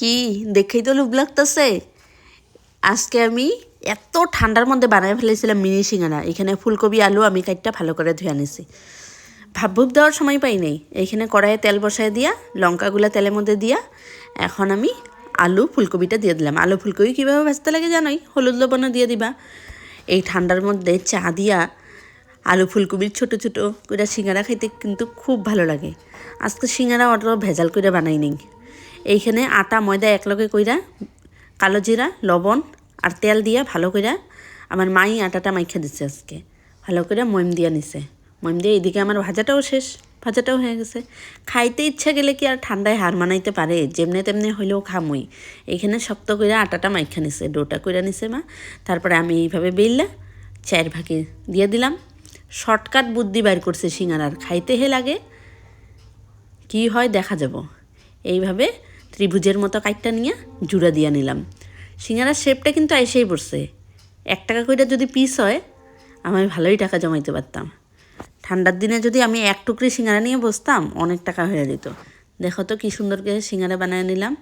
কি দেখেই তো লোভ লাগতেছে। আজকে আমি এত ঠান্ডার মধ্যে বানাই ফেলেছিলাম মিনি সিঙ্গারা। এখানে ফুলকপি আলু আমি কাটটা ভালো করে ধুয়ে নিছি। ভাপ দেওয়ার সময় পাই নেই। এইখানে কড়াইয়ে তেল বসায় দিয়া লঙ্কাগুলা তেলের মধ্যে দিয়া এখন আমি আলু ফুলকপিটা দিয়ে দিলাম। আলু ফুলকপি কীভাবে ভাজতে লাগে জানোই, হলুদ লবণও দিয়ে দিবা। এই ঠান্ডার মধ্যে চা দিয়া আলু ফুলকপির ছোটো ছোটো করে সিঙ্গারা খাইতে কিন্তু খুব ভালো লাগে। আজকে সিঙ্গারা অত ভেজাল করে বানাই নেই। এইখানে আটা ময়দা একলগে কইরা কালো জিরা লবণ আর তেল দিয়া ভালো করে আমার মাই আটাটা মাইখা দিচ্ছে আজকে ভালো করে ময়ম দিয়া নিছে। ময়ম দিয়ে এদিকে আমার ভাজাটাও শেষ, ভাজাটাও হয়ে গেছে। খাইতে ইচ্ছা গেলে কি আর ঠান্ডায় হার মানাইতে পারে, যেমনে তেমনি হইলেও খামই। এইখানে শক্ত করে আটাটা মাইখা নিছে, ডোটা কইরা নিছে মা। তারপরে আমি এইভাবে বেললা 4 ভাগে দিয়ে দিলাম। শর্টকাট বুদ্ধি বাইর করছে সিঙ্গারার, খাইতে হে লাগে কি হয় দেখা যাব। এইভাবে ত্রিভুজের মতো কাইটটা নিয়ে জুড়া দিয়ে নিলাম। সিঙ্গারার শেপটা কিন্তু এসেই পড়ছে। 1 টাকা করে যদি পিস হয় আমি ভালোই টাকা জমাইতে পারতাম। ঠান্ডার দিনে যদি আমি 1 টুকরি সিঙ্গারা নিয়ে বসতাম অনেক টাকা হয়ে যেত। দেখো তো কি সুন্দর করে সিঙ্গারা বানিয়ে নিলাম।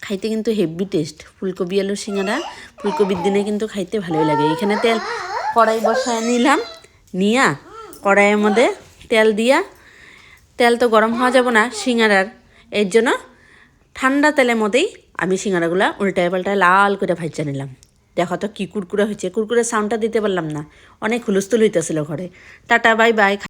খাইতে কিন্তু হেভি টেস্ট। ফুলকপি আলু সিঙ্গারা ফুলকপির দিনে কিন্তু খাইতে ভালোই লাগে। এখানে তেল কড়াই বসায় নিলাম, নিয়া কড়াইয়ের মধ্যে তেল দিয়া, তেল তো গরম হওয়া যাব না সিঙ্গারার, এর জন্য ঠান্ডা তেলের মধ্যেই আমি সিঙ্গারাগুলা উল্টায় পাল্টায় লাল করে ভাজা নিলাম। দেখো তো কি কুরকুরে হয়েছে। কুরকুরে সাউন্ডটা দিতে পারলাম না, অনেক হুলস্থুল হইতেছিল ঘরে। Tata bye bye.